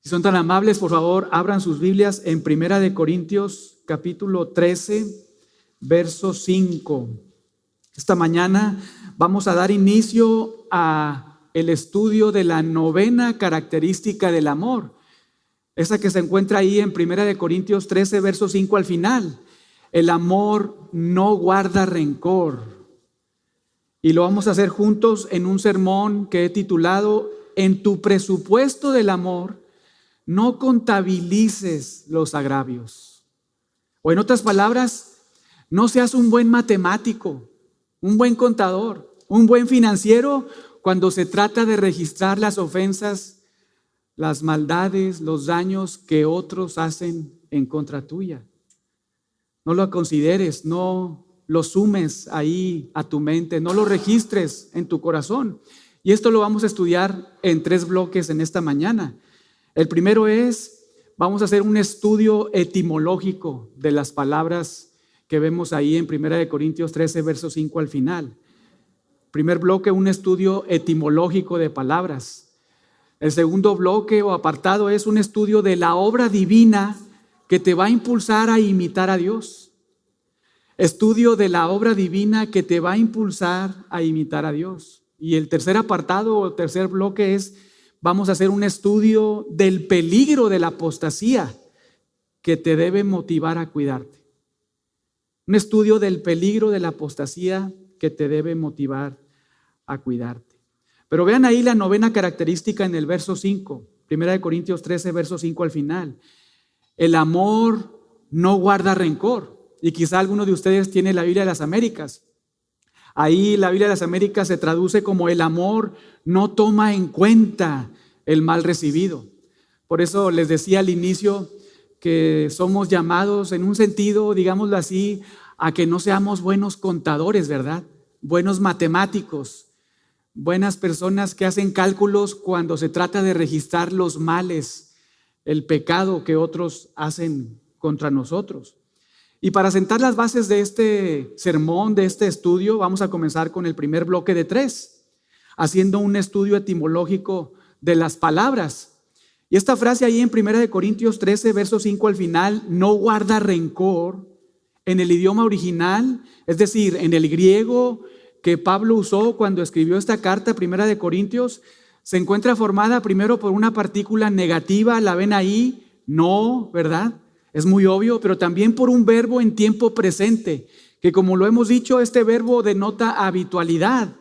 Si son tan amables, por favor, abran sus Biblias en Primera de Corintios, capítulo 13, verso 5. Esta mañana vamos a dar inicio a el estudio de la novena característica del amor. Esa que se encuentra ahí en Primera de Corintios 13, verso 5 al final. El amor no guarda rencor. Y lo vamos a hacer juntos en un sermón que he titulado En tu presupuesto del amor, no contabilices los agravios. O en otras palabras, no seas un buen matemático, un buen contador, un buen financiero cuando se trata de registrar las ofensas, las maldades, los daños que otros hacen en contra tuya. No lo consideres, no lo sumes ahí a tu mente, no lo registres en tu corazón. Y esto lo vamos a estudiar en 3 bloques en esta mañana. El primero vamos a hacer un estudio etimológico de las palabras que vemos ahí en 1 Corintios 13, verso 5 al final. Primer bloque, un estudio etimológico de palabras. El segundo bloque o apartado es un estudio de la obra divina que te va a impulsar a imitar a Dios. Estudio de la obra divina que te va a impulsar a imitar a Dios. Y el tercer apartado o tercer bloque vamos a hacer un estudio del peligro de la apostasía que te debe motivar a cuidarte. Un estudio del peligro de la apostasía que te debe motivar a cuidarte. Pero vean ahí la novena característica en el verso 5, 1 Corintios 13, verso 5 al final. El amor no guarda rencor. Y quizá alguno de ustedes tiene la Biblia de las Américas. Ahí la Biblia de las Américas se traduce como el amor no toma en cuenta el mal recibido. Por eso les decía al inicio que somos llamados en un sentido, digámoslo así, a que no seamos buenos contadores, ¿verdad? Buenos matemáticos, buenas personas que hacen cálculos cuando se trata de registrar los males, el pecado que otros hacen contra nosotros. Y para sentar las bases de este sermón, de este estudio, vamos a comenzar con el primer bloque de 3, haciendo un estudio etimológico de las palabras. Y esta frase ahí en 1 Corintios 13, verso 5 al final, no guarda rencor, en el idioma original, es decir, en el griego que Pablo usó cuando escribió esta carta, 1 Corintios, se encuentra formada primero por una partícula negativa, la ven ahí, no, ¿verdad? Es muy obvio, pero también por un verbo en tiempo presente, que como lo hemos dicho, este verbo denota habitualidad.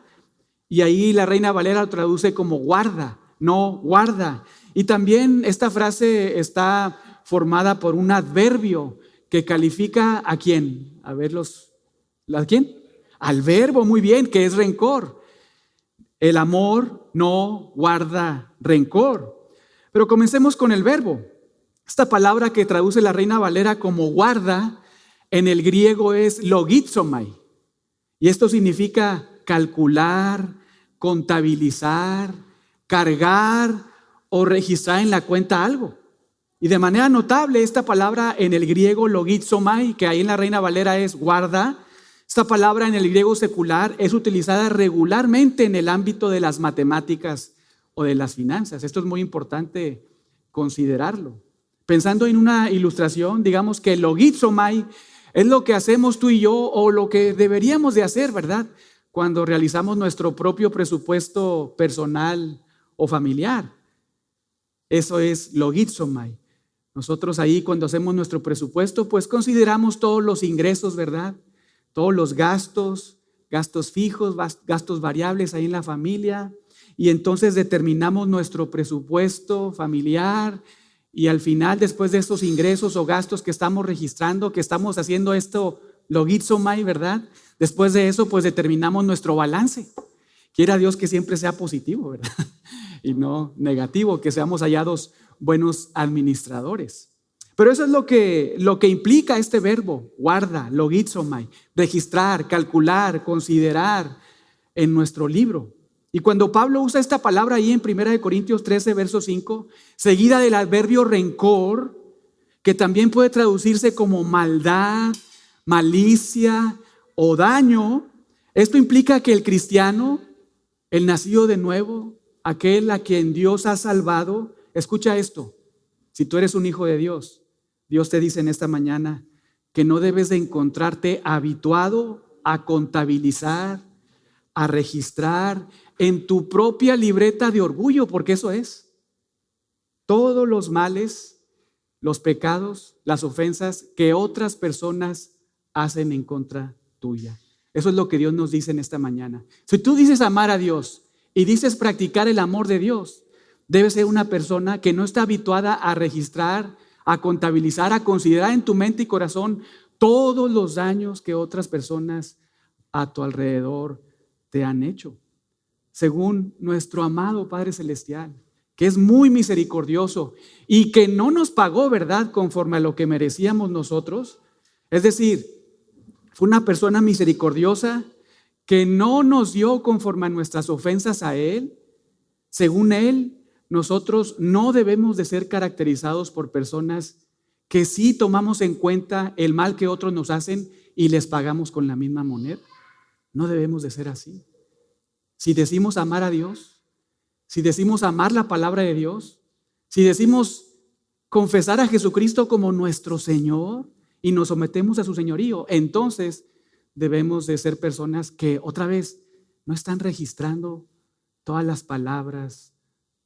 Y ahí la Reina Valera lo traduce como guarda, no guarda. Y también esta frase está formada por un adverbio que califica ¿a quién? A ver ¿a quién? Al verbo, muy bien, que es rencor. El amor no guarda rencor. Pero comencemos con el verbo. Esta palabra que traduce la Reina Valera como guarda, en el griego es logizomai. Y esto significa calcular, contabilizar, cargar o registrar en la cuenta algo. Y de manera notable, esta palabra en el griego logizomai, que ahí en la Reina Valera es guarda, esta palabra en el griego secular es utilizada regularmente en el ámbito de las matemáticas o de las finanzas. Esto es muy importante considerarlo. Pensando en una ilustración, digamos que logizomai es lo que hacemos tú y yo o lo que deberíamos de hacer, ¿verdad? Cuando realizamos nuestro propio presupuesto personal o familiar. Eso es logizomai. Nosotros ahí cuando hacemos nuestro presupuesto, pues consideramos todos los ingresos, ¿verdad? Todos los gastos fijos, gastos variables ahí en la familia. Y entonces determinamos nuestro presupuesto familiar. Y al final, después de estos ingresos o gastos que estamos registrando, que estamos haciendo esto logizomai, ¿verdad? Después de eso, pues determinamos nuestro balance. Quiera Dios que siempre sea positivo, ¿verdad? Y no negativo, que seamos hallados buenos administradores. Pero eso es lo que implica este verbo, guarda, logizomai, registrar, calcular, considerar en nuestro libro. Y cuando Pablo usa esta palabra ahí en 1 Corintios 13, verso 5, seguida del adverbio rencor, que también puede traducirse como maldad, malicia o daño, esto implica que el cristiano, el nacido de nuevo, aquel a quien Dios ha salvado, escucha esto, Si tú eres un hijo de Dios, Dios te dice en esta mañana que no debes de encontrarte habituado a contabilizar, a registrar en tu propia libreta de orgullo, porque eso es. Todos los males, los pecados, las ofensas que otras personas hacen en contra tuya. Eso es lo que Dios nos dice en esta mañana. Si tú dices amar a Dios y dices practicar el amor de Dios, debes ser una persona que no está habituada a registrar, a contabilizar, a considerar en tu mente y corazón todos los daños que otras personas a tu alrededor te han hecho. Según nuestro amado Padre Celestial, que es muy misericordioso y que no nos pagó, ¿verdad?, conforme a lo que merecíamos nosotros. Es decir, fue una persona misericordiosa que no nos dio conforme a nuestras ofensas a Él. Según Él, nosotros no debemos de ser caracterizados por personas que sí tomamos en cuenta el mal que otros nos hacen y les pagamos con la misma moneda. No debemos de ser así. Si decimos amar a Dios, si decimos amar la palabra de Dios, si decimos confesar a Jesucristo como nuestro Señor y nos sometemos a su señorío, entonces debemos de ser personas que otra vez no están registrando todas las palabras,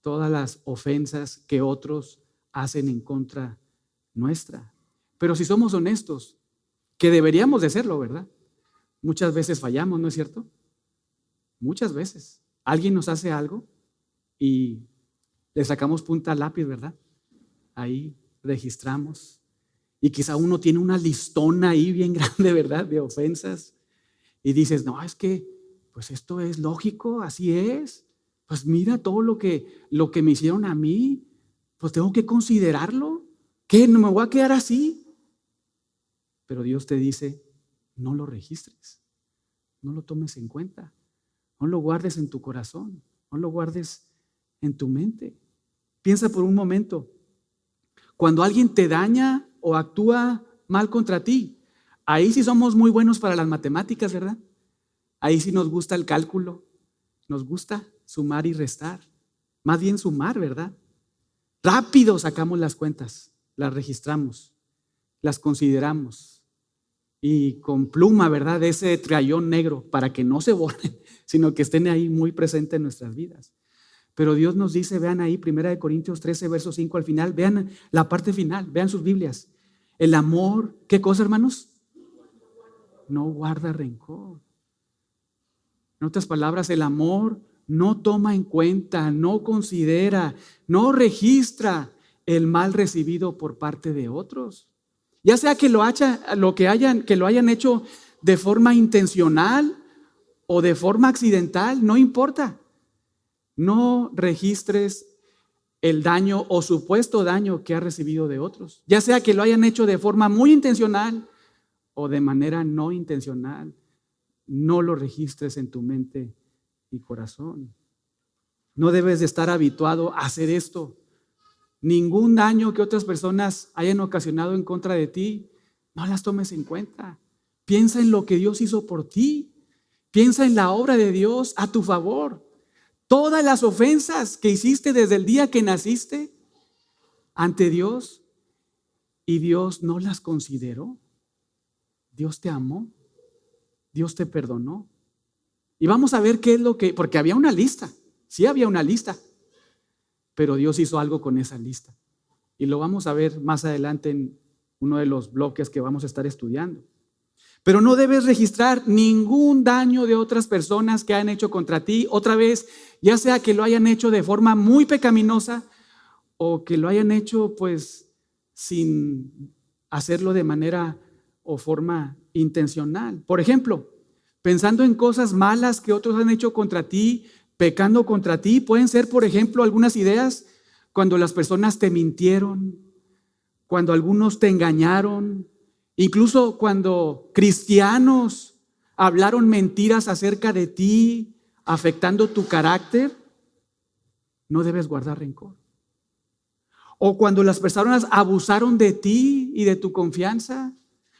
todas las ofensas que otros hacen en contra nuestra. Pero si somos honestos, que deberíamos de serlo, ¿verdad? Muchas veces fallamos, ¿no es cierto? Muchas veces. Alguien nos hace algo y le sacamos punta al lápiz, ¿verdad? Ahí registramos. Y quizá uno tiene una listona ahí bien grande, ¿verdad?, de ofensas. Y dices, no, es que, pues esto es lógico, así es. Pues mira todo lo que me hicieron a mí, pues tengo que considerarlo. ¿Qué? ¿No me voy a quedar así? Pero Dios te dice, no lo registres, no lo tomes en cuenta, no lo guardes en tu corazón, no lo guardes en tu mente. Piensa por un momento, cuando alguien te daña o actúa mal contra ti, ahí sí somos muy buenos para las matemáticas, ¿verdad? Ahí sí nos gusta el cálculo, nos gusta sumar y restar, más bien sumar, ¿verdad? Rápido sacamos las cuentas, las registramos, las consideramos y con pluma, ¿verdad?, de ese crayón negro para que no se borren, sino que estén ahí muy presentes en nuestras vidas. Pero Dios nos dice, vean ahí 1 Corintios 13, verso 5 al final, vean la parte final, vean sus Biblias. El amor, ¿qué cosa, hermanos? No guarda rencor. En otras palabras, el amor no toma en cuenta, no considera, no registra el mal recibido por parte de otros. Ya sea que lo hayan hecho de forma intencional o de forma accidental, no importa. No registres el daño o supuesto daño que has recibido de otros. Ya sea que lo hayan hecho de forma muy intencional o de manera no intencional. No lo registres en tu mente y corazón. No debes de estar habituado a hacer esto. Ningún daño que otras personas hayan ocasionado en contra de ti, no las tomes en cuenta. Piensa en lo que Dios hizo por ti. Piensa en la obra de Dios a tu favor. Todas las ofensas que hiciste desde el día que naciste ante Dios y Dios no las consideró. Dios te amó. Dios te perdonó. Y vamos a ver qué es lo que, porque había una lista, sí había una lista, pero Dios hizo algo con esa lista. Y lo vamos a ver más adelante en uno de los bloques que vamos a estar estudiando. Pero no debes registrar ningún daño de otras personas que han hecho contra ti, otra vez, ya sea que lo hayan hecho de forma muy pecaminosa o que lo hayan hecho pues sin hacerlo de manera o forma intencional. Por ejemplo, pensando en cosas malas que otros han hecho contra ti, pecando contra ti, pueden ser, por ejemplo, algunas ideas cuando las personas te mintieron, cuando algunos te engañaron, incluso cuando cristianos hablaron mentiras acerca de ti, afectando tu carácter. No debes guardar rencor. O cuando las personas abusaron de ti y de tu confianza,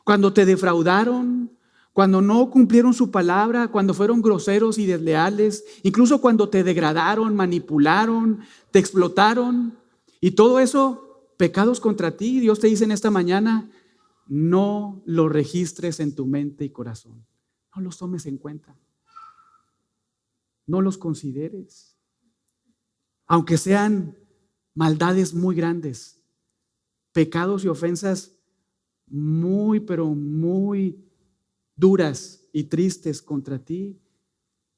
cuando te defraudaron, cuando no cumplieron su palabra, cuando fueron groseros y desleales, incluso cuando te degradaron, manipularon, te explotaron. Y todo eso pecados contra ti, Dios te dice en esta mañana, no los registres en tu mente y corazón. No los tomes en cuenta. No los consideres. Aunque sean maldades muy grandes, pecados y ofensas muy, pero muy duras y tristes contra ti,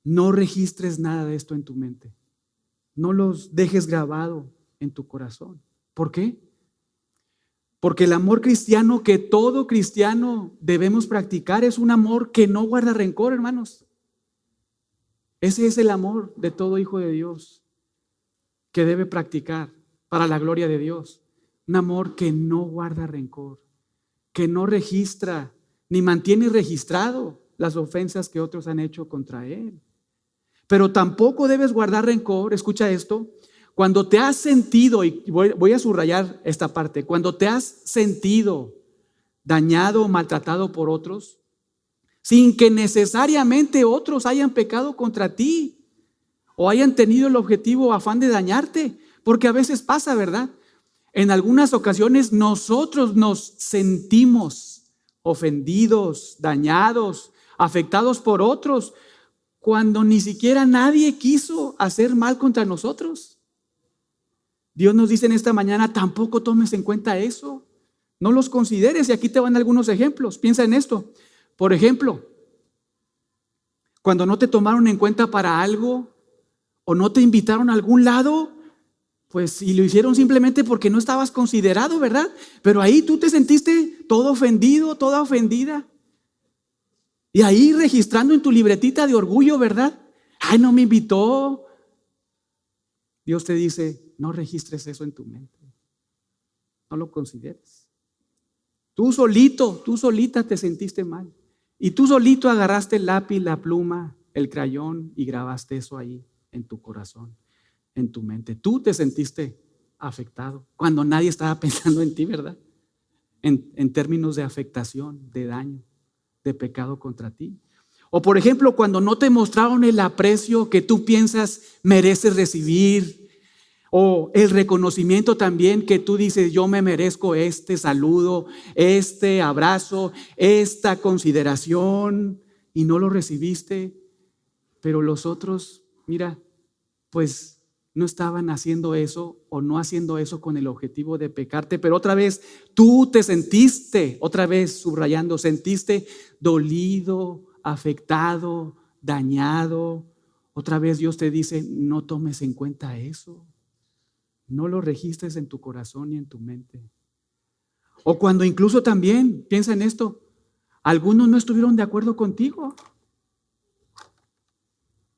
no registres nada de esto en tu mente. No los dejes grabado en tu corazón. ¿Por qué? Porque el amor cristiano que todo cristiano debemos practicar es un amor que no guarda rencor, hermanos. Ese es el amor de todo hijo de Dios que debe practicar para la gloria de Dios. Un amor que no guarda rencor, que no registra ni mantiene registrado las ofensas que otros han hecho contra él. Pero tampoco debes guardar rencor, escucha esto, cuando te has sentido, y voy a subrayar esta parte, cuando te has sentido dañado o maltratado por otros, sin que necesariamente otros hayan pecado contra ti o hayan tenido el objetivo o afán de dañarte, porque a veces pasa, ¿verdad? En algunas ocasiones nosotros nos sentimos ofendidos, dañados, afectados por otros, cuando ni siquiera nadie quiso hacer mal contra nosotros. Dios nos dice en esta mañana, tampoco tomes en cuenta eso, no los consideres. Y aquí te van algunos ejemplos, piensa en esto. Por ejemplo, cuando no te tomaron en cuenta para algo o no te invitaron a algún lado, pues y lo hicieron simplemente porque no estabas considerado, ¿verdad? Pero ahí tú te sentiste todo ofendido, toda ofendida. Y ahí registrando en tu libretita de orgullo, ¿verdad? Ay, no me invitó. Dios te dice, no registres eso en tu mente. No lo consideres. Tú solito, tú solita te sentiste mal. Y tú solito agarraste el lápiz, la pluma, el crayón y grabaste eso ahí en tu corazón, en tu mente. Tú te sentiste afectado cuando nadie estaba pensando en ti, ¿verdad? En términos de afectación, de daño, de pecado contra ti. O por ejemplo, cuando no te mostraron el aprecio que tú piensas mereces recibir, o el reconocimiento también que tú dices, yo me merezco este saludo, este abrazo, esta consideración, y no lo recibiste, pero los otros, mira, pues no estaban haciendo eso o no haciendo eso con el objetivo de pecarte, pero otra vez tú te sentiste, otra vez subrayando, sentiste dolido, afectado, dañado. Otra vez Dios te dice, no tomes en cuenta eso. No lo registres en tu corazón y en tu mente. O cuando incluso también, piensa en esto, algunos no estuvieron de acuerdo contigo.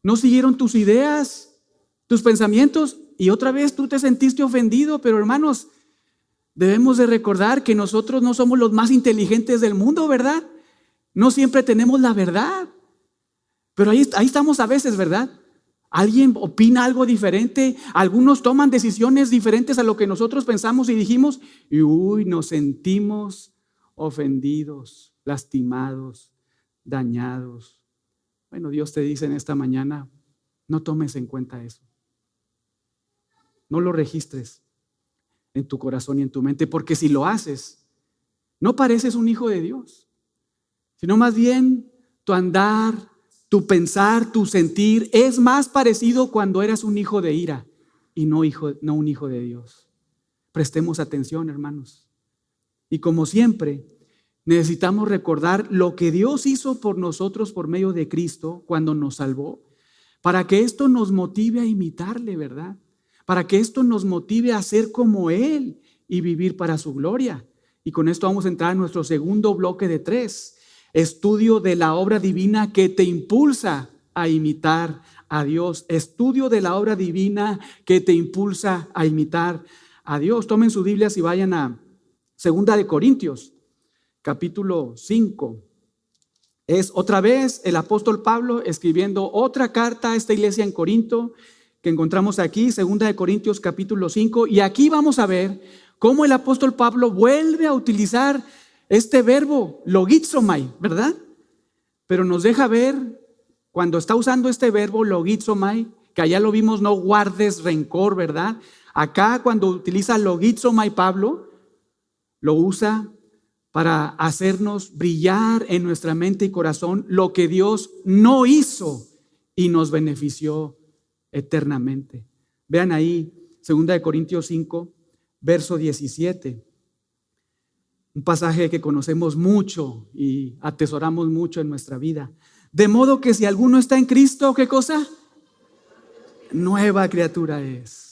No siguieron tus ideas, tus pensamientos, y otra vez tú te sentiste ofendido. Pero hermanos, debemos de recordar que nosotros no somos los más inteligentes del mundo, ¿verdad? No siempre tenemos la verdad. Pero ahí estamos a veces, ¿verdad? Alguien opina algo diferente, algunos toman decisiones diferentes a lo que nosotros pensamos y dijimos, y nos sentimos ofendidos, lastimados, dañados. Bueno, Dios te dice en esta mañana, no tomes en cuenta eso. No lo registres en tu corazón y en tu mente, porque si lo haces, no pareces un hijo de Dios, sino más bien tu andar, tu pensar, tu sentir es más parecido cuando eras un hijo de ira y no un hijo de Dios. Prestemos atención, hermanos. Y como siempre, necesitamos recordar lo que Dios hizo por nosotros por medio de Cristo cuando nos salvó, para que esto nos motive a imitarle, ¿verdad? Para que esto nos motive a ser como Él y vivir para su gloria. Y con esto vamos a entrar en nuestro segundo bloque de 3. Estudio de la obra divina que te impulsa a imitar a Dios. Estudio de la obra divina que te impulsa a imitar a Dios. Tomen sus Biblias y vayan a 2 de Corintios, capítulo 5. Es otra vez el apóstol Pablo escribiendo otra carta a esta iglesia en Corinto que encontramos aquí, 2 de Corintios, capítulo 5. Y aquí vamos a ver cómo el apóstol Pablo vuelve a utilizar este verbo, logizomai, ¿verdad? Pero nos deja ver, cuando está usando este verbo, logizomai, que allá lo vimos, no guardes rencor, ¿verdad? Acá cuando utiliza logizomai Pablo, lo usa para hacernos brillar en nuestra mente y corazón lo que Dios no hizo y nos benefició eternamente. Vean ahí, 2 Corintios 5, verso 17. Un pasaje que conocemos mucho y atesoramos mucho en nuestra vida. De modo que si alguno está en Cristo, ¿qué cosa? Nueva criatura es.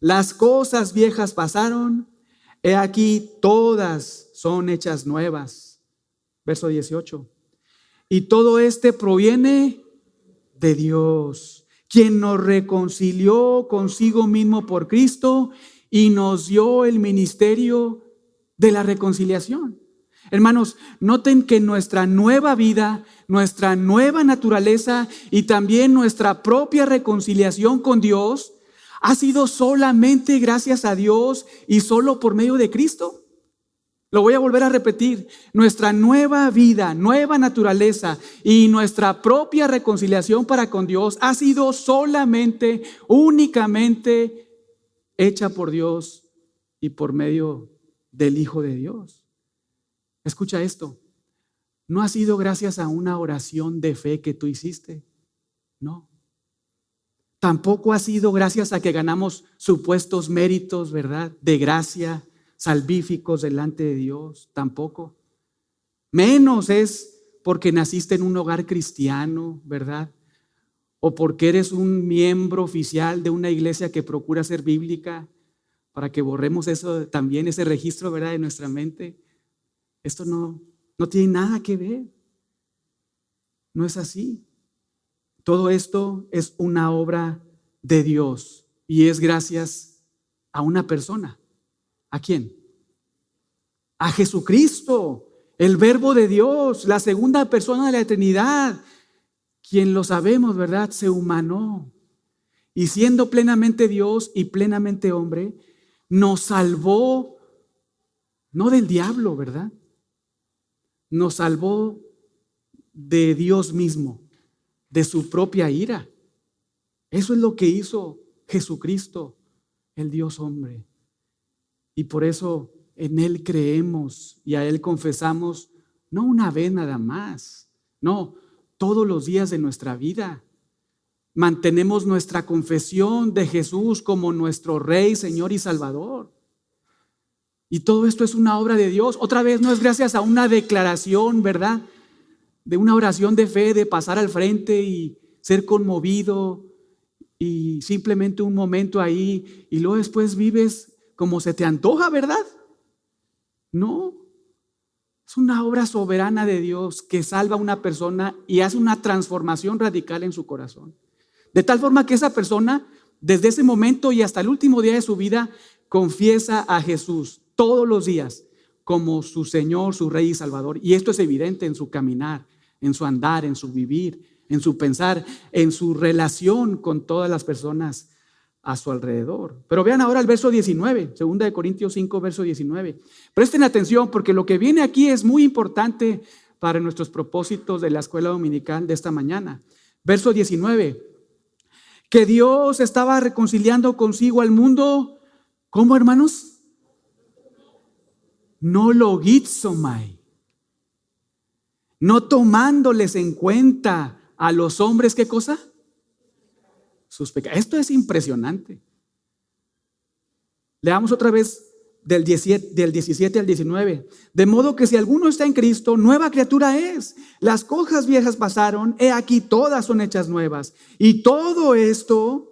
Las cosas viejas pasaron, he aquí todas son hechas nuevas. Verso 18. Y todo proviene de Dios, quien nos reconcilió consigo mismo por Cristo y nos dio el ministerio de la reconciliación. Hermanos, noten que nuestra nueva vida, nuestra nueva naturaleza y también nuestra propia reconciliación con Dios ha sido solamente gracias a Dios y solo por medio de Cristo. Lo voy a volver a repetir. Nuestra nueva vida, nueva naturaleza y nuestra propia reconciliación para con Dios ha sido solamente, únicamente hecha por Dios y por medio del Hijo de Dios. Escucha esto. No ha sido gracias a una oración de fe que tú hiciste. No. Tampoco ha sido gracias a que ganamos supuestos méritos, ¿verdad? De gracia, salvíficos delante de Dios. Tampoco. Menos es porque naciste en un hogar cristiano, ¿verdad? O porque eres un miembro oficial de una iglesia que procura ser bíblica, para que borremos eso también, ese registro, ¿verdad?, de nuestra mente. Esto no tiene nada que ver. No es así. Todo esto es una obra de Dios y es gracias a una persona. ¿A quién? A Jesucristo, el Verbo de Dios, la segunda persona de la Trinidad, quien lo sabemos, ¿verdad?, se humanó y siendo plenamente Dios y plenamente hombre, nos salvó, no del diablo, ¿verdad? Nos salvó de Dios mismo, de su propia ira. Eso es lo que hizo Jesucristo, el Dios hombre. Y por eso en Él creemos y a Él confesamos, no una vez nada más, no, todos los días de nuestra vida. Mantenemos nuestra confesión de Jesús como nuestro Rey, Señor y Salvador. Y todo esto es una obra de Dios. Otra vez no es gracias a una declaración, ¿verdad?, de una oración de fe, de pasar al frente y ser conmovido y simplemente un momento ahí y luego después vives como se te antoja, ¿verdad? No. Es una obra soberana de Dios que salva a una persona y hace una transformación radical en su corazón. De tal forma que esa persona, desde ese momento y hasta el último día de su vida, confiesa a Jesús todos los días como su Señor, su Rey y Salvador. Y esto es evidente en su caminar, en su andar, en su vivir, en su pensar, en su relación con todas las personas a su alrededor. Pero vean ahora el verso 19, 2 Corintios 5, verso 19. Presten atención porque lo que viene aquí es muy importante para nuestros propósitos de la escuela dominical de esta mañana. Verso 19. Que Dios estaba reconciliando consigo al mundo, ¿cómo, hermanos? No logizomai, no tomándoles en cuenta a los hombres, ¿qué cosa? Sus pecados. Esto es impresionante. Leamos otra vez del 17 al 19. De modo que si alguno está en Cristo, nueva criatura es. Las cosas viejas pasaron, he aquí todas son hechas nuevas. Y todo esto,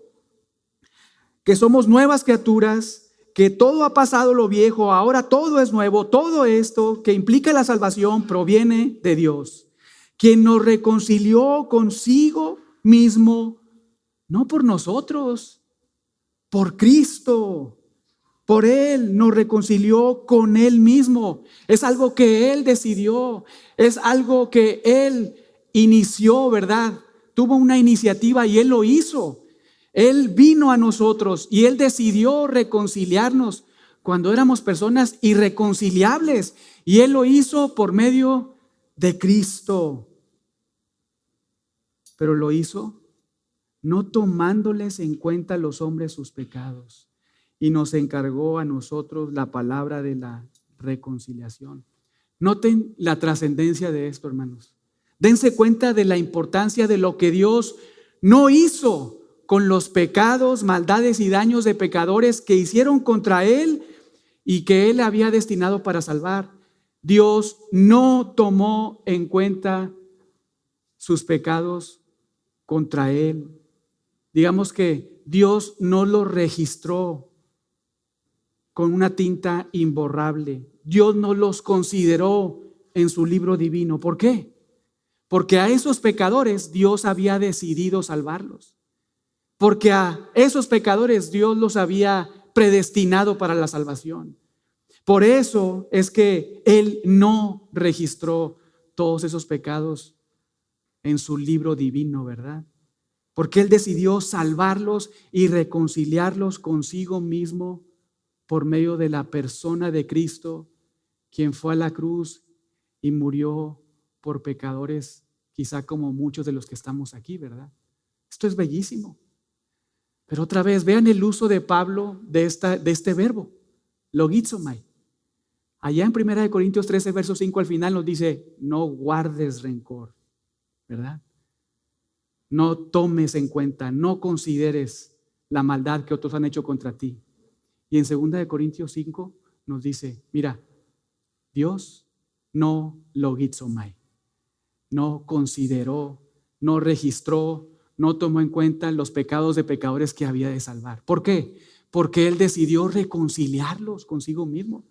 que somos nuevas criaturas, que todo ha pasado lo viejo, ahora todo es nuevo, todo esto que implica la salvación proviene de Dios, quien nos reconcilió consigo mismo, no por nosotros, por Cristo. Por Él nos reconcilió con Él mismo. Es algo que Él decidió, es algo que Él inició, ¿verdad? Tuvo una iniciativa y Él lo hizo. Él vino a nosotros y Él decidió reconciliarnos cuando éramos personas irreconciliables. Y Él lo hizo por medio de Cristo. Pero lo hizo no tomándoles en cuenta a los hombres sus pecados. y nos encargó a nosotros la palabra de la reconciliación. Noten la trascendencia de esto, hermanos. Dense cuenta de la importancia de lo que Dios no hizo con los pecados, maldades y daños de pecadores que hicieron contra Él y que Él había destinado para salvar. Dios no tomó en cuenta sus pecados contra Él. Digamos que Dios no los registró con una tinta imborrable. Dios no los consideró en su libro divino. ¿Por qué? Porque a esos pecadores Dios había decidido salvarlos. Porque a esos pecadores Dios los había predestinado para la salvación. Por eso es que Él no registró todos esos pecados en su libro divino, ¿verdad? Porque Él decidió salvarlos y reconciliarlos consigo mismo por medio de la persona de Cristo, quien fue a la cruz y murió por pecadores, quizá como muchos de los que estamos aquí, ¿verdad? Esto es bellísimo. Pero otra vez, vean el uso de Pablo de este verbo, logizomai. Allá en 1 Corintios 13, verso 5 al final nos dice, no guardes rencor, ¿verdad? No tomes en cuenta, no consideres la maldad que otros han hecho contra ti. Y en 2 Corintios 5 nos dice, mira, Dios no logizomai, no consideró, no registró, no tomó en cuenta los pecados de pecadores que había de salvar. ¿Por qué? Porque Él decidió reconciliarlos consigo mismo.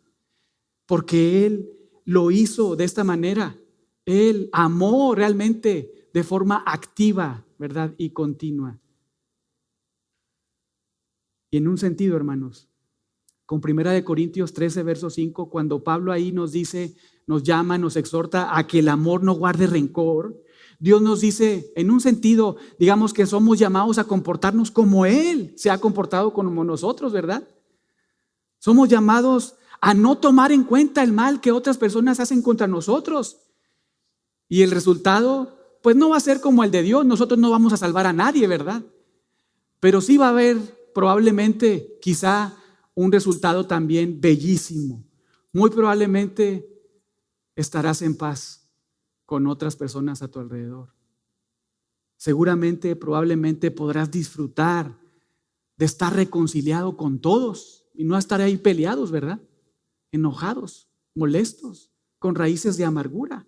Porque Él lo hizo de esta manera. Él amó realmente de forma activa, ¿verdad? Y continua. Y en un sentido, hermanos, con 1 Corintios 13, verso 5, cuando Pablo ahí nos dice, nos llama, nos exhorta a que el amor no guarde rencor, Dios nos dice, en un sentido, digamos que somos llamados a comportarnos como Él se ha comportado como nosotros, ¿verdad? Somos llamados a no tomar en cuenta el mal que otras personas hacen contra nosotros. Y el resultado, pues no va a ser como el de Dios. Nosotros no vamos a salvar a nadie, ¿verdad? Pero sí va a haber probablemente, quizá, un resultado también bellísimo. Muy probablemente estarás en paz con otras personas a tu alrededor. Seguramente, probablemente podrás disfrutar de estar reconciliado con todos y no estar ahí peleados, ¿verdad? Enojados, molestos, con raíces de amargura.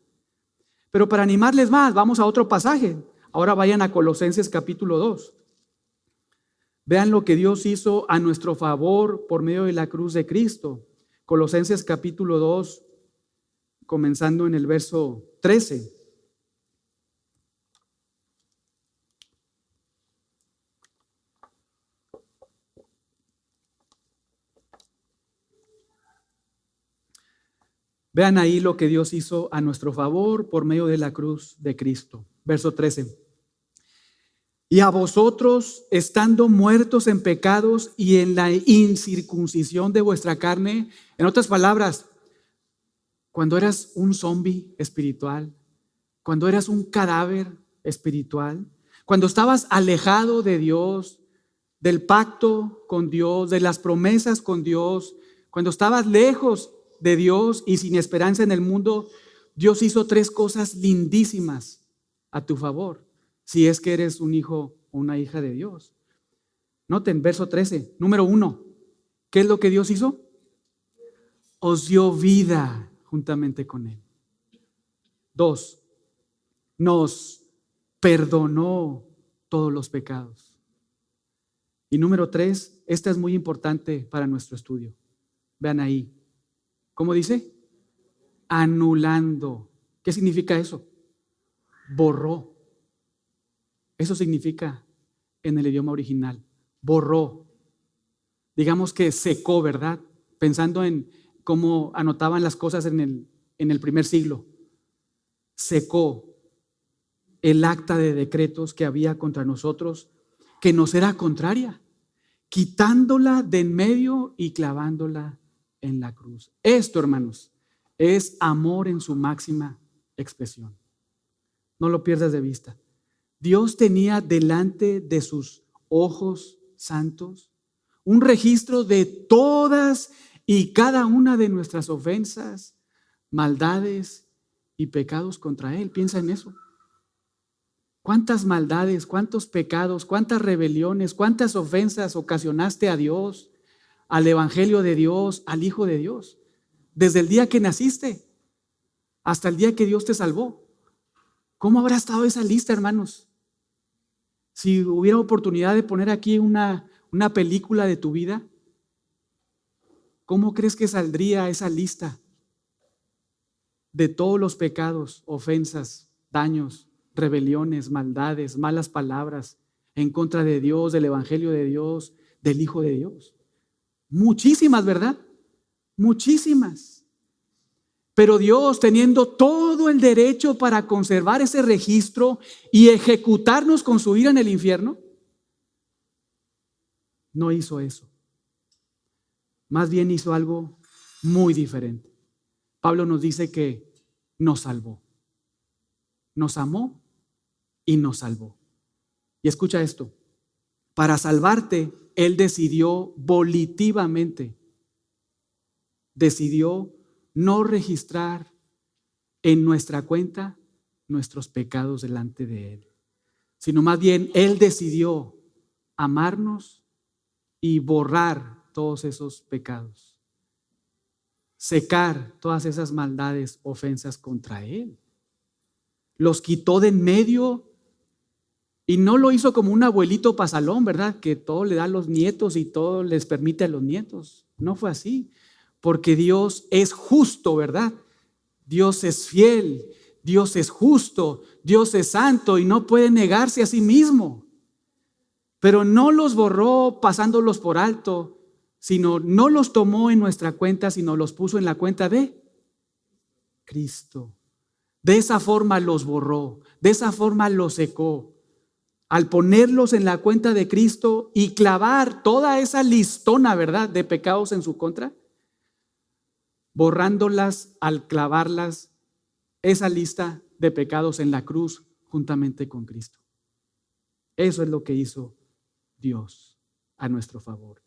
Pero para animarles más, vamos a otro pasaje. Ahora vayan a Colosenses capítulo 2. Vean lo que Dios hizo a nuestro favor por medio de la cruz de Cristo. Colosenses capítulo 2, comenzando en el verso 13. Vean ahí lo que Dios hizo a nuestro favor por medio de la cruz de Cristo. Verso 13. Y a vosotros, estando muertos en pecados y en la incircuncisión de vuestra carne, en otras palabras, cuando eras un zombie espiritual, cuando eras un cadáver espiritual, cuando estabas alejado de Dios, del pacto con Dios, de las promesas con Dios, cuando estabas lejos de Dios y sin esperanza en el mundo, Dios hizo 3 cosas lindísimas a tu favor, si es que eres un hijo o una hija de Dios. Noten, verso 13, número 1, ¿qué es lo que Dios hizo? Os dio vida juntamente con Él. 2, nos perdonó todos los pecados. Y número 3, esta es muy importante para nuestro estudio. Vean ahí. ¿Cómo dice? Anulando. ¿Qué significa eso? Borró. Eso significa en el idioma original. Borró. Digamos que secó, ¿verdad? Pensando en cómo anotaban las cosas en el primer siglo. Secó el acta de decretos que había contra nosotros, que nos era contraria, quitándola de en medio y clavándola en la cruz. Esto, hermanos, es amor en su máxima expresión. No lo pierdas de vista. Dios tenía delante de sus ojos santos un registro de todas y cada una de nuestras ofensas, maldades y pecados contra Él. Piensa en eso. ¿Cuántas maldades, cuántos pecados, cuántas rebeliones, cuántas ofensas ocasionaste a Dios, al Evangelio de Dios, al Hijo de Dios? Desde el día que naciste hasta el día que Dios te salvó. ¿Cómo habrá estado esa lista, hermanos? Si hubiera oportunidad de poner aquí una película de tu vida, ¿cómo crees que saldría esa lista de todos los pecados, ofensas, daños, rebeliones, maldades, malas palabras en contra de Dios, del Evangelio de Dios, del Hijo de Dios? Muchísimas, ¿verdad? Muchísimas. Pero Dios, teniendo todo el derecho para conservar ese registro y ejecutarnos con su ira en el infierno, no hizo eso. Más bien hizo algo muy diferente. Pablo nos dice que nos salvó, nos amó y nos salvó. Y escucha esto, para salvarte, Él decidió volitivamente, decidió no registrar en nuestra cuenta nuestros pecados delante de Él, sino más bien Él decidió amarnos y borrar todos esos pecados, secar todas esas maldades, ofensas contra Él. Los quitó de en medio y no lo hizo como un abuelito pasalón, ¿verdad? Que todo le da a los nietos y todo les permite a los nietos. No fue así, porque Dios es justo, ¿verdad? Dios es fiel, Dios es justo, Dios es santo y no puede negarse a sí mismo. Pero no los borró pasándolos por alto, sino no los tomó en nuestra cuenta, sino los puso en la cuenta de Cristo. De esa forma los borró, de esa forma los secó. Al ponerlos en la cuenta de Cristo y clavar toda esa listona, ¿verdad?, de pecados en su contra, borrándolas al clavarlas, esa lista de pecados en la cruz juntamente con Cristo. Eso es lo que hizo Dios a nuestro favor.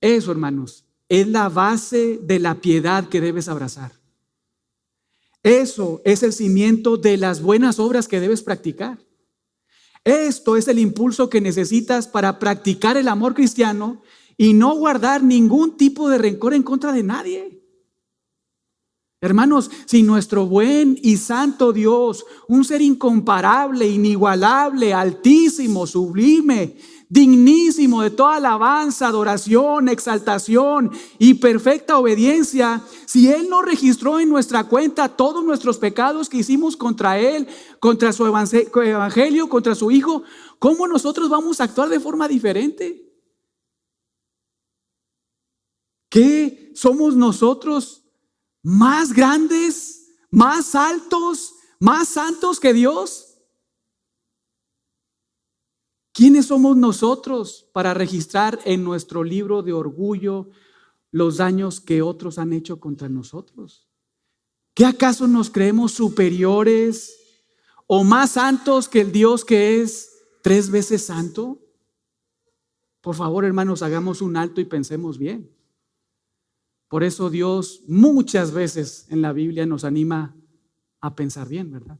Eso, hermanos, es la base de la piedad que debes abrazar. Eso es el cimiento de las buenas obras que debes practicar. Esto es el impulso que necesitas para practicar el amor cristiano y no guardar ningún tipo de rencor en contra de nadie. Hermanos, si nuestro buen y santo Dios, un ser incomparable, inigualable, altísimo, sublime, dignísimo de toda alabanza, adoración, exaltación y perfecta obediencia, si Él no registró en nuestra cuenta todos nuestros pecados que hicimos contra Él, contra su evangelio, contra su Hijo, ¿cómo nosotros vamos a actuar de forma diferente? ¿Qué somos nosotros? ¿Más grandes, más altos, más santos que Dios? ¿Quiénes somos nosotros para registrar en nuestro libro de orgullo los daños que otros han hecho contra nosotros? ¿Qué acaso nos creemos superiores o más santos que el Dios que es 3 veces santo? Por favor, hermanos, hagamos un alto y pensemos bien. Por eso Dios muchas veces en la Biblia nos anima a pensar bien, ¿verdad?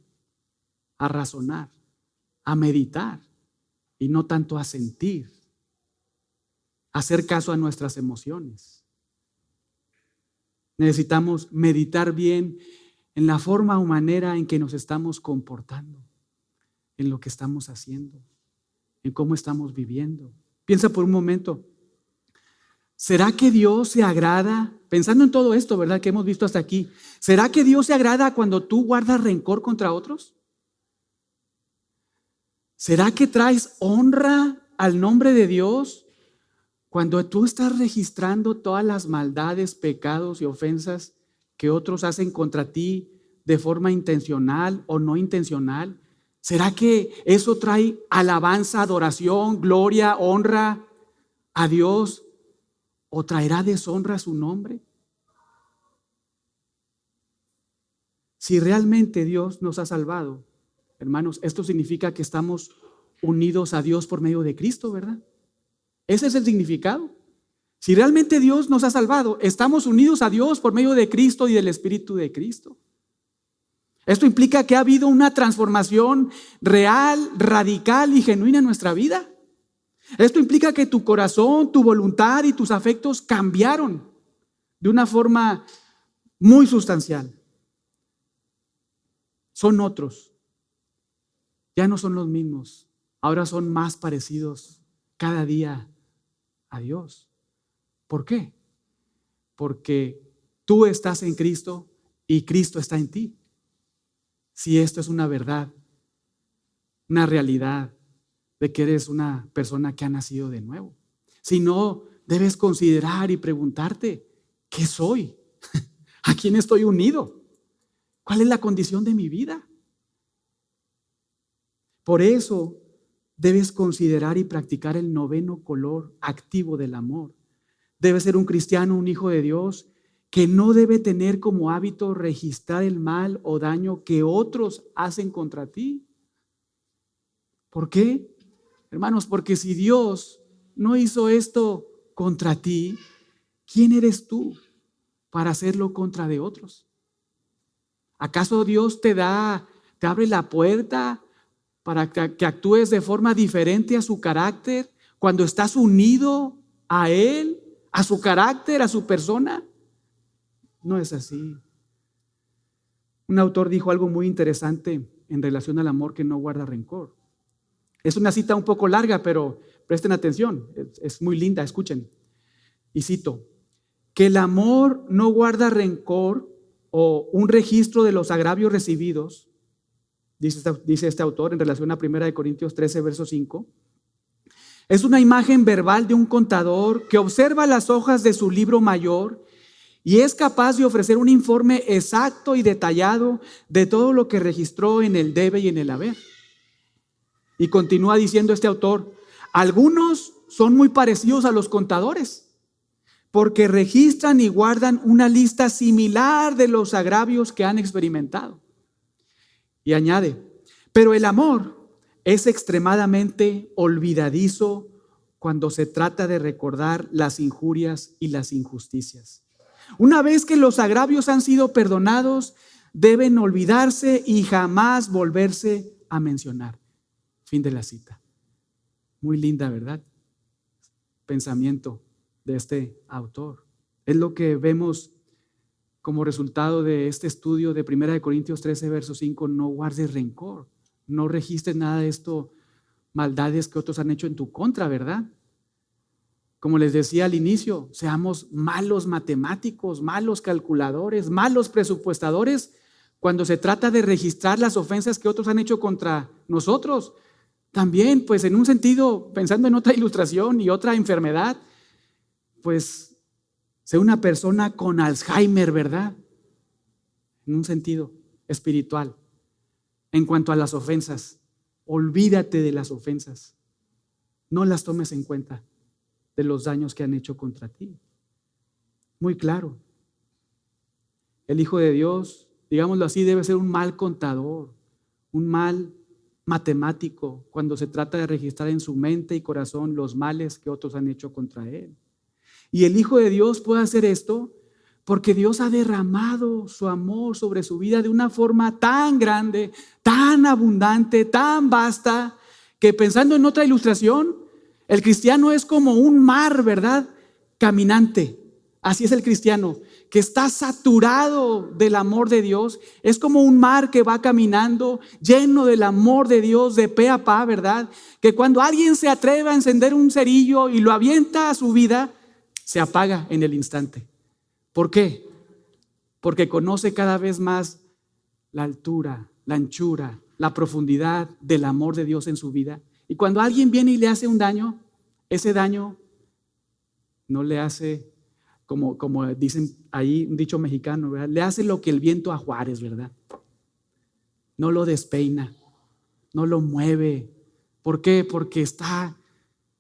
A razonar, a meditar y no tanto a sentir, a hacer caso a nuestras emociones. Necesitamos meditar bien en la forma o manera en que nos estamos comportando, en lo que estamos haciendo, en cómo estamos viviendo. Piensa por un momento. ¿Será que Dios se agrada, pensando en todo esto, ¿verdad?, que hemos visto hasta aquí, ¿será que Dios se agrada cuando tú guardas rencor contra otros? ¿Será que traes honra al nombre de Dios cuando tú estás registrando todas las maldades, pecados y ofensas que otros hacen contra ti de forma intencional o no intencional? ¿Será que eso trae alabanza, adoración, gloria, honra a Dios? ¿O traerá deshonra a su nombre? Si realmente Dios nos ha salvado, hermanos, esto significa que estamos unidos a Dios por medio de Cristo, ¿verdad? Ese es el significado. Si realmente Dios nos ha salvado, estamos unidos a Dios por medio de Cristo y del Espíritu de Cristo. Esto implica que ha habido una transformación real, radical y genuina en nuestra vida. Esto implica que tu corazón, tu voluntad y tus afectos cambiaron de una forma muy sustancial. Son otros. Ya no son los mismos. Ahora son más parecidos cada día a Dios. ¿Por qué? Porque tú estás en Cristo y Cristo está en ti. Si esto es una verdad, una realidad de que eres una persona que ha nacido de nuevo. Si no, debes considerar y preguntarte, ¿qué soy? ¿A quién estoy unido? ¿Cuál es la condición de mi vida? Por eso debes considerar y practicar el noveno color activo del amor. Debes ser un cristiano, un hijo de Dios, que no debe tener como hábito registrar el mal o daño que otros hacen contra ti. ¿Por qué? Hermanos, porque si Dios no hizo esto contra ti, ¿quién eres tú para hacerlo contra de otros? ¿Acaso Dios te abre la puerta para que actúes de forma diferente a su carácter cuando estás unido a Él, a su carácter, a su persona? No es así. Un autor dijo algo muy interesante en relación al amor que no guarda rencor. Es una cita un poco larga, pero presten atención, es muy linda, escuchen. Y cito, que el amor no guarda rencor o un registro de los agravios recibidos, dice este autor en relación a 1 Corintios 13, verso 5, es una imagen verbal de un contador que observa las hojas de su libro mayor y es capaz de ofrecer un informe exacto y detallado de todo lo que registró en el debe y en el haber. Y continúa diciendo este autor, algunos son muy parecidos a los contadores, porque registran y guardan una lista similar de los agravios que han experimentado. Y añade, pero el amor es extremadamente olvidadizo cuando se trata de recordar las injurias y las injusticias. Una vez que los agravios han sido perdonados, deben olvidarse y jamás volverse a mencionar. Fin de la cita. Muy linda, ¿verdad? Pensamiento de este autor. Es lo que vemos como resultado de este estudio de 1 Corintios 13, verso 5. No guardes rencor, no registres nada de esto, maldades que otros han hecho en tu contra, ¿verdad? Como les decía al inicio, seamos malos matemáticos, malos calculadores, malos presupuestadores cuando se trata de registrar las ofensas que otros han hecho contra nosotros. También, pues en un sentido, pensando en otra ilustración y otra enfermedad, pues sé una persona con Alzheimer, ¿verdad? En un sentido espiritual. En cuanto a las ofensas, olvídate de las ofensas. No las tomes en cuenta de los daños que han hecho contra ti. Muy claro. El Hijo de Dios, digámoslo así, debe ser un mal contador, un mal matemático cuando se trata de registrar en su mente y corazón los males que otros han hecho contra él. Y el Hijo de Dios puede hacer esto porque Dios ha derramado su amor sobre su vida de una forma tan grande, tan abundante, tan vasta, que pensando en otra ilustración, el cristiano es como un mar, ¿verdad? Caminante. Así es el cristiano, que está saturado del amor de Dios. Es como un mar que va caminando lleno del amor de Dios de pe a pa, ¿verdad? Que cuando alguien se atreve a encender un cerillo y lo avienta a su vida, se apaga en el instante. ¿Por qué? Porque conoce cada vez más la altura, la anchura, la profundidad del amor de Dios en su vida. Y cuando alguien viene y le hace un daño, ese daño no le hace, como dicen ahí, un dicho mexicano, ¿verdad? Le hace lo que el viento a Juárez, ¿verdad? No lo despeina, no lo mueve. ¿Por qué? Porque está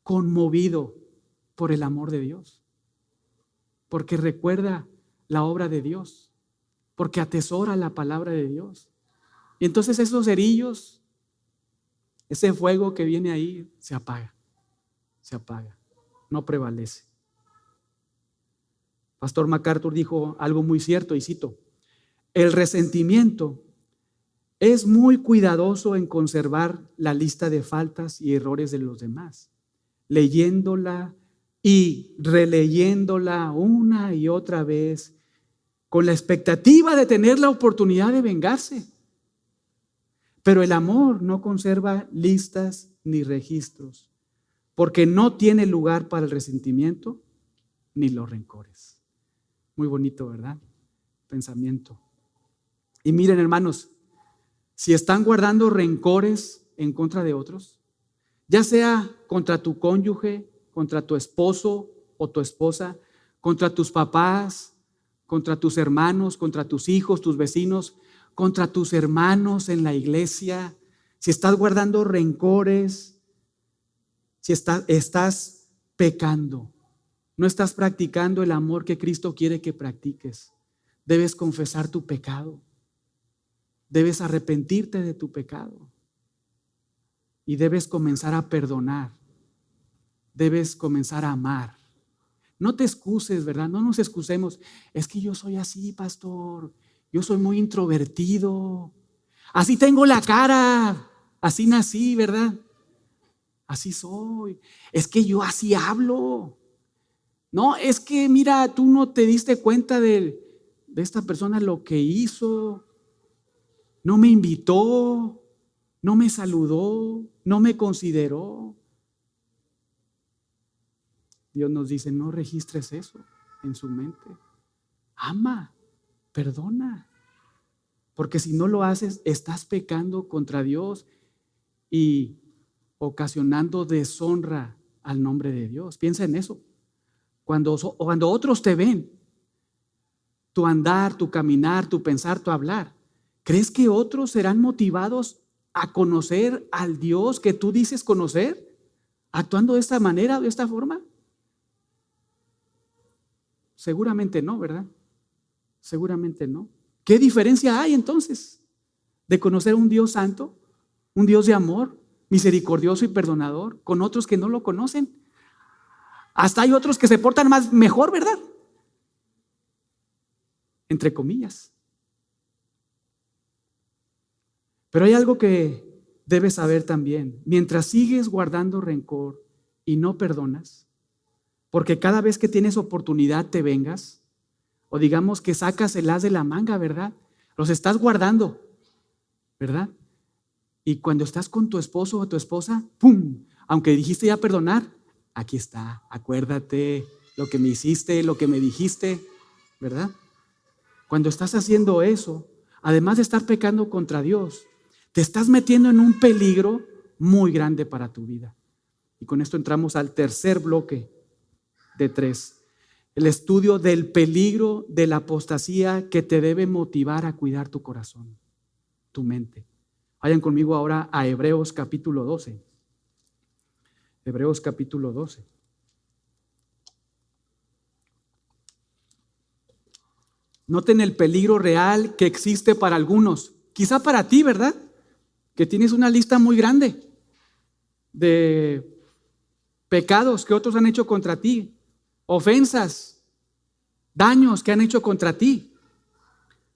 conmovido por el amor de Dios. Porque recuerda la obra de Dios. Porque atesora la palabra de Dios. Y entonces esos cerillos, ese fuego que viene ahí, se apaga, no prevalece. Pastor MacArthur dijo algo muy cierto y cito: el resentimiento es muy cuidadoso en conservar la lista de faltas y errores de los demás, leyéndola y releyéndola una y otra vez, con la expectativa de tener la oportunidad de vengarse. Pero el amor no conserva listas ni registros, porque no tiene lugar para el resentimiento ni los rencores. Muy bonito, ¿verdad? Pensamiento. Y miren, hermanos, si están guardando rencores en contra de otros, ya sea contra tu cónyuge, contra tu esposo o tu esposa, contra tus papás, contra tus hermanos, contra tus hijos, tus vecinos, contra tus hermanos en la iglesia, si estás guardando rencores, si estás pecando, no estás practicando el amor que Cristo quiere que practiques, debes confesar tu pecado. Debes arrepentirte de tu pecado y debes comenzar a perdonar. Debes comenzar a amar. No te excuses, ¿verdad? No nos excusemos. Es que yo soy así, pastor. Yo soy muy introvertido. Así tengo la cara. Así nací, ¿verdad? Así soy. Es que yo así hablo. No, es que mira, tú no te diste cuenta de esta persona lo que hizo. No me invitó, no me saludó, no me consideró. Dios nos dice, no registres eso en su mente. Ama, perdona. Porque si no lo haces, estás pecando contra Dios y ocasionando deshonra al nombre de Dios. Piensa en eso. Cuando otros te ven, tu andar, tu caminar, tu pensar, tu hablar, ¿crees que otros serán motivados a conocer al Dios que tú dices conocer, actuando de esta manera, de esta forma? Seguramente no, ¿verdad? Seguramente no. ¿Qué diferencia hay entonces de conocer un Dios santo, un Dios de amor, misericordioso y perdonador, con otros que no lo conocen? Hasta hay otros que se portan mejor, ¿verdad? Entre comillas. Pero hay algo que debes saber también. Mientras sigues guardando rencor y no perdonas, porque cada vez que tienes oportunidad te vengas, o digamos que sacas el as de la manga, ¿verdad? Los estás guardando, ¿verdad? Y cuando estás con tu esposo o tu esposa, ¡pum! Aunque dijiste ya perdonar, aquí está, acuérdate lo que me hiciste, lo que me dijiste, ¿verdad? Cuando estás haciendo eso, además de estar pecando contra Dios, te estás metiendo en un peligro muy grande para tu vida. Y con esto entramos al tercer bloque de 3. El estudio del peligro de la apostasía que te debe motivar a cuidar tu corazón, tu mente. Vayan conmigo ahora a Hebreos capítulo 12. Hebreos capítulo 12. Noten el peligro real que existe para algunos. Quizá para ti, ¿verdad? Que tienes una lista muy grande de pecados que otros han hecho contra ti, ofensas, daños que han hecho contra ti.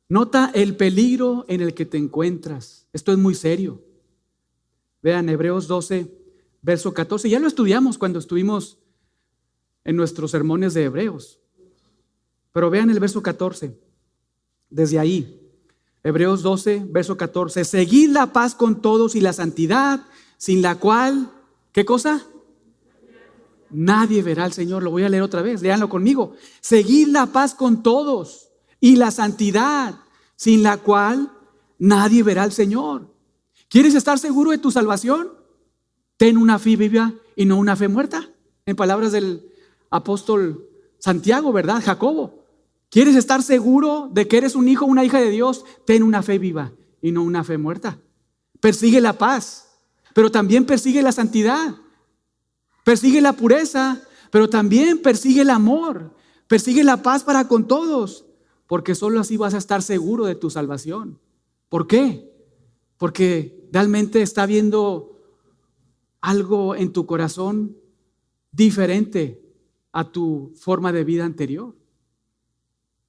Nota el peligro en el que te encuentras. Esto es muy serio. Vean Hebreos 12, verso 14. Ya lo estudiamos cuando estuvimos en nuestros sermones de Hebreos. Pero vean el verso 14. Desde ahí. Hebreos 12, verso 14. Seguid la paz con todos y la santidad, sin la cual, ¿qué cosa? Nadie verá al Señor. Lo voy a leer otra vez, léanlo conmigo. Seguid la paz con todos y la santidad, sin la cual nadie verá al Señor. ¿Quieres estar seguro de tu salvación? Ten una fe viva y no una fe muerta. En palabras del apóstol Santiago, ¿verdad? Jacobo. ¿Quieres estar seguro de que eres un hijo o una hija de Dios? Ten una fe viva y no una fe muerta. Persigue la paz, pero también persigue la santidad. Persigue la pureza, pero también persigue el amor. Persigue la paz para con todos, porque solo así vas a estar seguro de tu salvación. ¿Por qué? Porque realmente está viendo algo en tu corazón diferente a tu forma de vida anterior.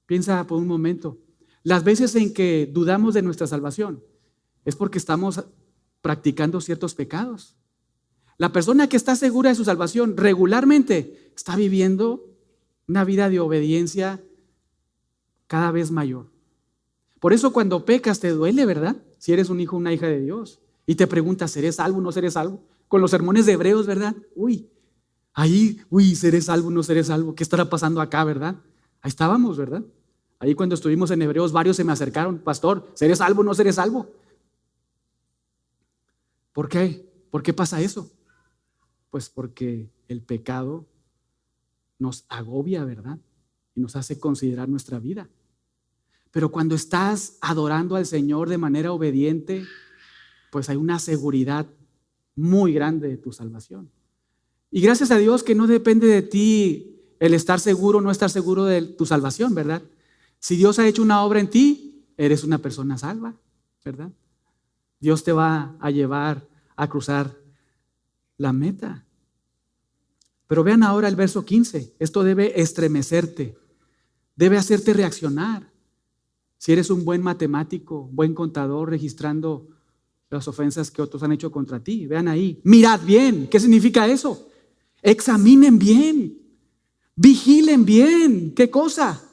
Piensa por un momento. Las veces en que dudamos de nuestra salvación es porque estamos practicando ciertos pecados. La persona que está segura de su salvación regularmente está viviendo una vida de obediencia cada vez mayor. Por eso cuando pecas te duele, ¿verdad? Si eres un hijo o una hija de Dios y te preguntas, ¿seré salvo o no seré salvo? Con los sermones de Hebreos, ¿verdad? ¿Seré salvo o no seré salvo? ¿Qué estará pasando acá, verdad? Ahí estábamos, ¿verdad? Ahí cuando estuvimos en Hebreos, varios se me acercaron, pastor, ¿seré salvo o no seré salvo? ¿Por qué? ¿Por qué pasa eso? Pues porque el pecado nos agobia, ¿verdad? Y nos hace considerar nuestra vida. Pero cuando estás adorando al Señor de manera obediente, pues hay una seguridad muy grande de tu salvación. Y gracias a Dios que no depende de ti el estar seguro o no estar seguro de tu salvación, ¿verdad? Si Dios ha hecho una obra en ti, eres una persona salva, ¿verdad? Dios te va a llevar a cruzar la meta. Pero vean ahora el verso 15. Esto debe estremecerte, debe hacerte reaccionar. Si eres un buen matemático, buen contador, registrando las ofensas que otros han hecho contra ti, vean ahí, mirad bien. ¿Qué significa eso? Examinen bien, vigilen bien. ¿Qué cosa?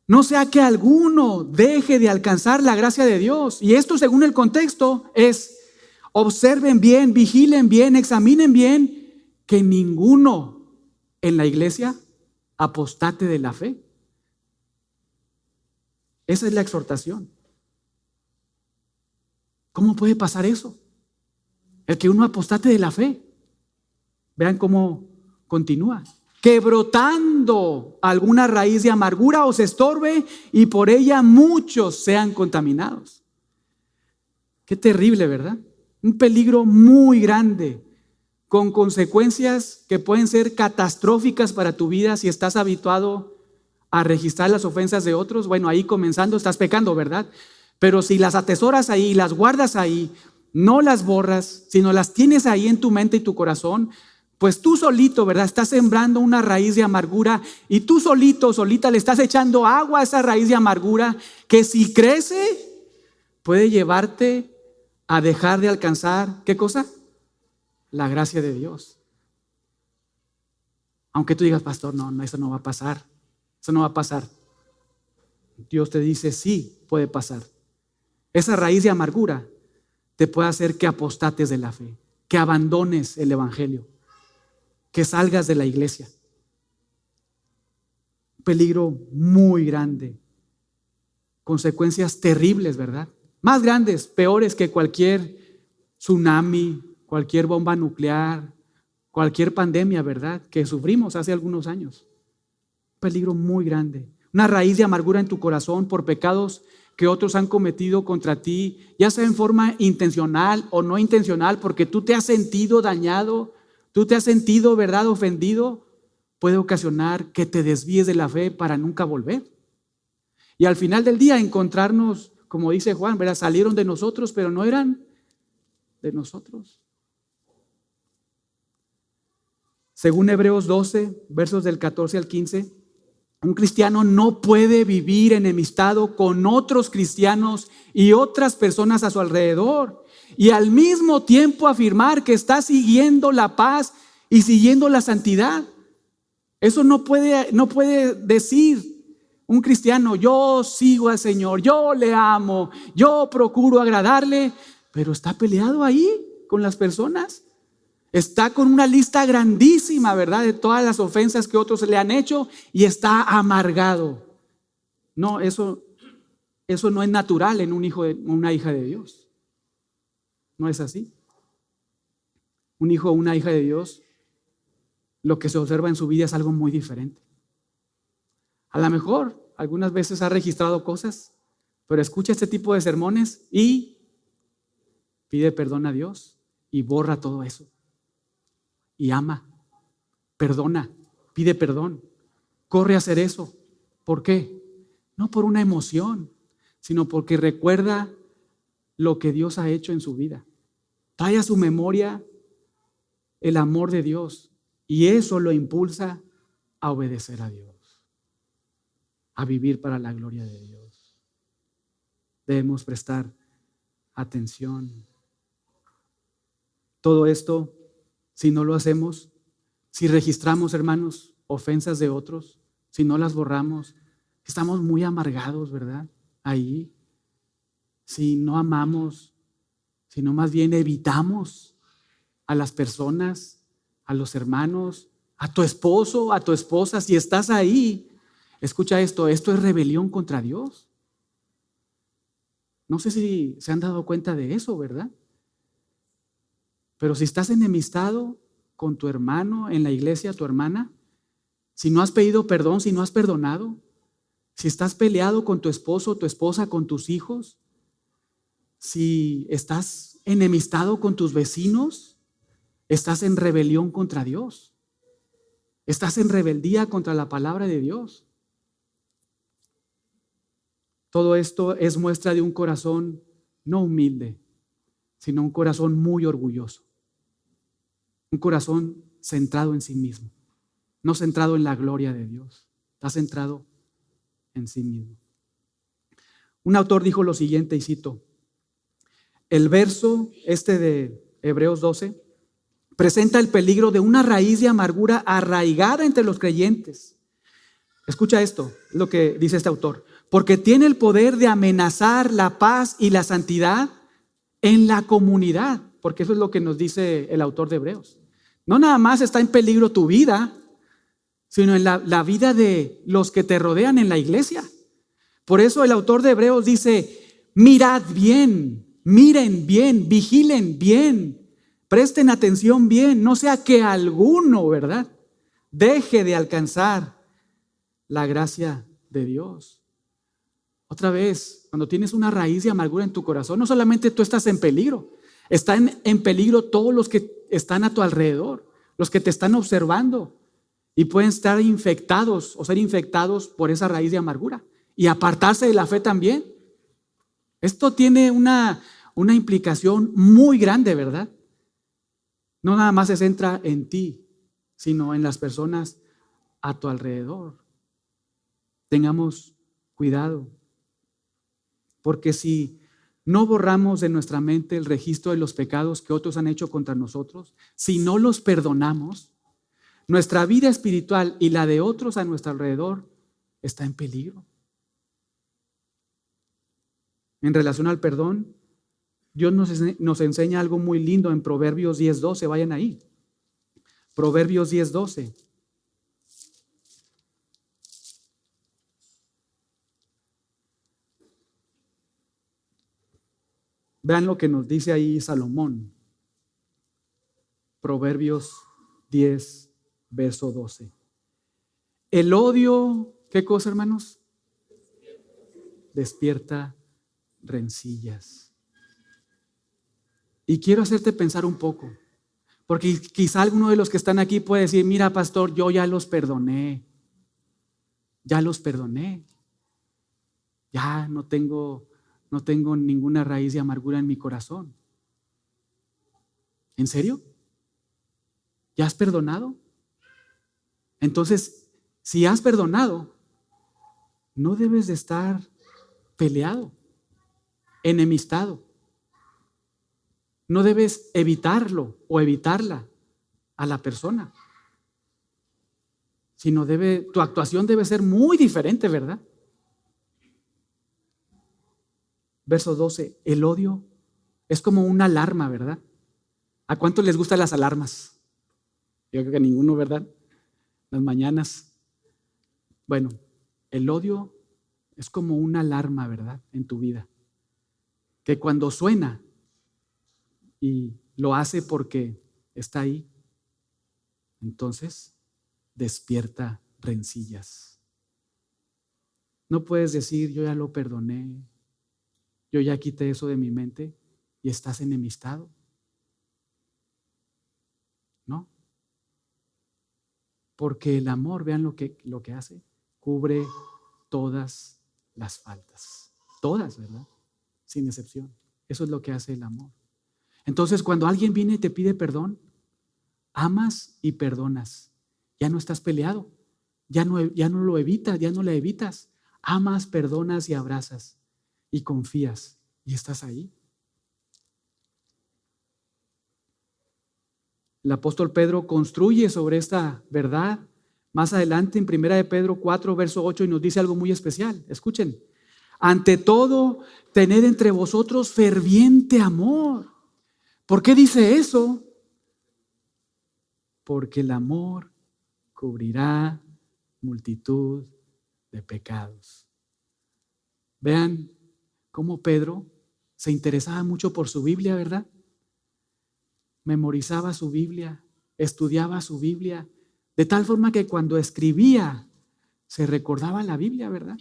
No sea que alguno deje de alcanzar la gracia de Dios. Y esto, según el contexto, es observen bien, vigilen bien, examinen bien, que ninguno en la iglesia apostate de la fe. Esa es la exhortación. ¿Cómo puede pasar eso? El que uno apostate de la fe. Vean cómo continúa. Que brotando alguna raíz de amargura os estorbe y por ella muchos sean contaminados. Qué terrible, ¿verdad? Un peligro muy grande, con consecuencias que pueden ser catastróficas para tu vida si estás habituado a registrar las ofensas de otros. Bueno, ahí comenzando estás pecando, ¿verdad? Pero si las atesoras ahí, las guardas ahí, no las borras, sino las tienes ahí en tu mente y tu corazón, pues tú solito, ¿verdad? Estás sembrando una raíz de amargura y tú solito, solita le estás echando agua a esa raíz de amargura que si crece puede llevarte a dejar de alcanzar, ¿qué cosa? La gracia de Dios. Aunque tú digas, pastor, no, eso no va a pasar. Eso no va a pasar. Dios te dice, sí, puede pasar. Esa raíz de amargura te puede hacer que apostates de la fe, que abandones el evangelio, que salgas de la iglesia. Un peligro muy grande. Consecuencias terribles, ¿verdad? Más grandes, peores que cualquier tsunami, cualquier bomba nuclear, cualquier pandemia, ¿verdad? Que sufrimos hace algunos años. Un peligro muy grande. Una raíz de amargura en tu corazón por pecados que otros han cometido contra ti, ya sea en forma intencional o no intencional, porque tú te has sentido dañado, tú te has sentido, ¿verdad?, ofendido, puede ocasionar que te desvíes de la fe para nunca volver. Y al final del día encontrarnos, como dice Juan, ¿verdad?, salieron de nosotros, pero no eran de nosotros. Según Hebreos 12, versos del 14 al 15, un cristiano no puede vivir enemistado con otros cristianos y otras personas a su alrededor y al mismo tiempo afirmar que está siguiendo la paz y siguiendo la santidad. Eso no puede decir un cristiano, yo sigo al Señor, yo le amo, yo procuro agradarle, pero está peleado ahí con las personas. Está con una lista grandísima, ¿verdad?, de todas las ofensas que otros le han hecho y está amargado. No, eso no es natural en un hijo, una hija de Dios. No es así. Un hijo o una hija de Dios, lo que se observa en su vida es algo muy diferente. A lo mejor algunas veces ha registrado cosas, pero escucha este tipo de sermones y pide perdón a Dios y borra todo eso. Y ama, perdona, pide perdón, corre a hacer eso. ¿Por qué? No por una emoción, sino porque recuerda lo que Dios ha hecho en su vida. Trae a su memoria el amor de Dios y eso lo impulsa a obedecer a Dios. a vivir para la gloria de Dios. Debemos prestar atención. Todo esto, si no lo hacemos, si registramos, hermanos, ofensas de otros, si no las borramos, estamos muy amargados, ¿verdad? Ahí. Si no amamos, sino más bien evitamos a las personas, a los hermanos, a tu esposo, a tu esposa, si estás ahí, escucha esto es rebelión contra Dios. No sé si se han dado cuenta de eso, ¿verdad? Pero si estás enemistado con tu hermano en la iglesia, tu hermana, si no has pedido perdón, si no has perdonado, si estás peleado con tu esposo, tu esposa, con tus hijos, si estás enemistado con tus vecinos, estás en rebelión contra Dios. Estás en rebeldía contra la palabra de Dios. Todo esto es muestra de un corazón no humilde, sino un corazón muy orgulloso. Un corazón centrado en sí mismo, no centrado en la gloria de Dios. Está centrado en sí mismo. Un autor dijo lo siguiente, y cito: el verso de Hebreos 12 presenta el peligro de una raíz de amargura arraigada entre los creyentes. Escucha esto, es lo que dice este autor. Porque tiene el poder de amenazar la paz y la santidad en la comunidad. Porque eso es lo que nos dice el autor de Hebreos. No nada más está en peligro tu vida, sino en la vida de los que te rodean en la iglesia. Por eso el autor de Hebreos dice: mirad bien, miren bien, vigilen bien, presten atención bien, no sea que alguno, ¿verdad?, deje de alcanzar la gracia de Dios. Otra vez, cuando tienes una raíz de amargura en tu corazón, no solamente tú estás en peligro, están en peligro todos los que están a tu alrededor, los que te están observando, y pueden estar infectados o ser infectados por esa raíz de amargura y apartarse de la fe también. Esto tiene una implicación muy grande, ¿verdad? No nada más se centra en ti, sino en las personas a tu alrededor. Tengamos cuidado, porque si no borramos de nuestra mente el registro de los pecados que otros han hecho contra nosotros, si no los perdonamos, nuestra vida espiritual y la de otros a nuestro alrededor está en peligro. En relación al perdón, Dios nos enseña algo muy lindo en Proverbios 10:12. Vayan ahí. Proverbios 10:12. Vean lo que nos dice ahí Salomón. Proverbios 10, verso 12. El odio, ¿qué cosa, hermanos? Despierta rencillas. Y quiero hacerte pensar un poco, porque quizá alguno de los que están aquí puede decir: mira, pastor, yo ya los perdoné. Ya los perdoné. Ya no tengo ninguna raíz de amargura en mi corazón. ¿En serio? ¿Ya has perdonado? Entonces, si has perdonado, no debes de estar peleado, enemistado. No debes evitarlo o evitarla a la persona, sino tu actuación debe ser muy diferente, ¿verdad? Verso 12, el odio es como una alarma, ¿verdad? ¿A cuántos les gustan las alarmas? Yo creo que a ninguno, ¿verdad? Las mañanas. Bueno, el odio es como una alarma, ¿verdad?, en tu vida, que cuando suena, y lo hace porque está ahí, entonces despierta rencillas. No puedes decir: yo ya lo perdoné, yo ya quité eso de mi mente, y estás enemistado. No. Porque el amor, vean lo que hace, cubre todas las faltas. Todas, ¿verdad? Sin excepción. Eso es lo que hace el amor. Entonces, cuando alguien viene y te pide perdón, amas y perdonas. Ya no estás peleado, ya no lo evitas, ya no la evitas. Amas, perdonas y abrazas y confías y estás ahí. El apóstol Pedro construye sobre esta verdad más adelante en 1 de Pedro 4, verso 8 y nos dice algo muy especial. Escuchen. Ante todo, tened entre vosotros ferviente amor. ¿Por qué dice eso? Porque el amor cubrirá multitud de pecados. Vean cómo Pedro se interesaba mucho por su Biblia, ¿verdad? Memorizaba su Biblia, estudiaba su Biblia, de tal forma que cuando escribía se recordaba la Biblia, ¿verdad?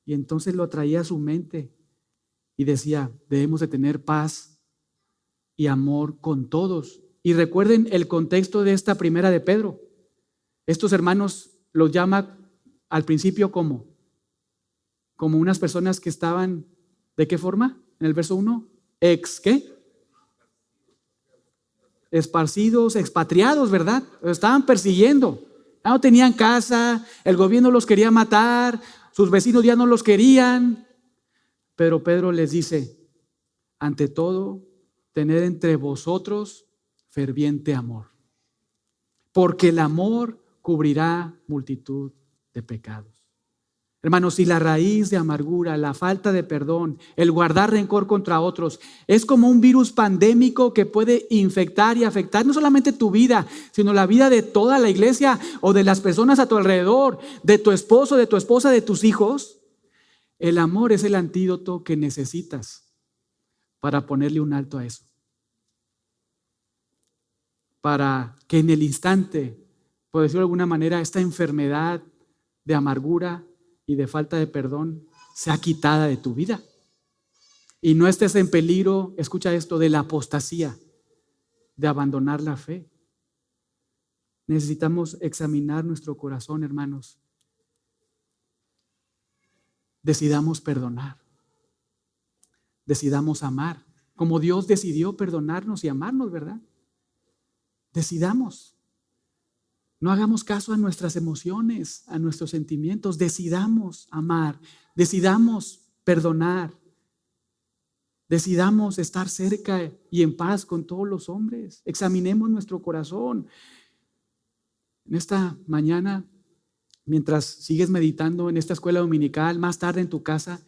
Y entonces lo traía a su mente y decía, debemos de tener paz y amor con todos. Y recuerden el contexto de esta primera de Pedro. Estos hermanos los llama al principio como unas personas que estaban, ¿de qué forma? En el verso 1, ¿qué? Esparcidos, expatriados, ¿verdad? Los estaban persiguiendo. Ya no tenían casa, el gobierno los quería matar, sus vecinos ya no los querían. Pero Pedro les dice, ante todo, tened entre vosotros ferviente amor, porque el amor cubrirá multitud de pecados. Hermanos, si la raíz de amargura, la falta de perdón, el guardar rencor contra otros, es como un virus pandémico que puede infectar y afectar no solamente tu vida, sino la vida de toda la iglesia o de las personas a tu alrededor, de tu esposo, de tu esposa, de tus hijos, el amor es el antídoto que necesitas para ponerle un alto a eso. Para que en el instante, por decirlo de alguna manera, esta enfermedad de amargura y de falta de perdón sea quitada de tu vida. Y no estés en peligro, escucha esto, de la apostasía, de abandonar la fe. Necesitamos examinar nuestro corazón, hermanos. Decidamos perdonar. Decidamos amar, como Dios decidió perdonarnos y amarnos, ¿verdad? Decidamos. No hagamos caso a nuestras emociones, a nuestros sentimientos. Decidamos amar, decidamos perdonar, decidamos estar cerca y en paz con todos los hombres. Examinemos nuestro corazón. En esta mañana, mientras sigues meditando en esta escuela dominical, más tarde en tu casa,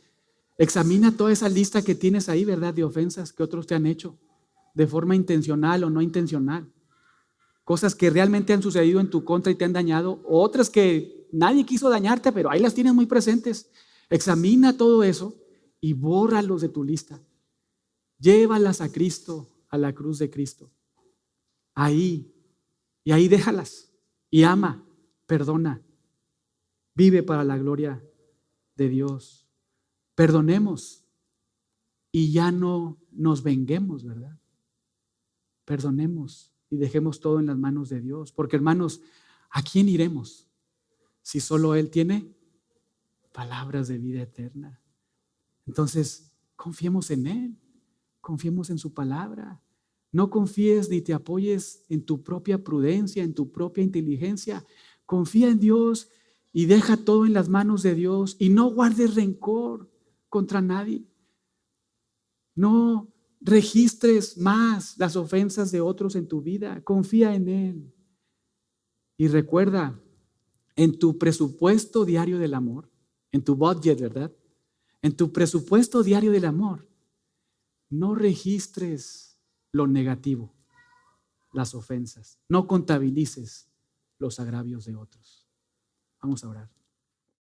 examina toda esa lista que tienes ahí, ¿verdad? De ofensas que otros te han hecho, de forma intencional o no intencional. Cosas que realmente han sucedido en tu contra y te han dañado, o otras que nadie quiso dañarte, pero ahí las tienes muy presentes. Examina todo eso y bórralos de tu lista. Llévalas a Cristo, a la cruz de Cristo. Ahí, y ahí déjalas. Y ama, perdona. Vive para la gloria de Dios. Perdonemos y ya no nos venguemos, ¿verdad? Perdonemos y dejemos todo en las manos de Dios. Porque, hermanos, ¿a quién iremos si solo Él tiene palabras de vida eterna? Entonces, confiemos en Él, confiemos en su palabra. No confíes ni te apoyes en tu propia prudencia, en tu propia inteligencia. Confía en Dios y deja todo en las manos de Dios y no guardes rencor contra nadie. No registres más las ofensas de otros en tu vida. Confía en Él. Y recuerda, en tu presupuesto diario del amor, en tu budget, ¿verdad? En tu presupuesto diario del amor, no registres lo negativo, las ofensas. No contabilices los agravios de otros. Vamos a orar.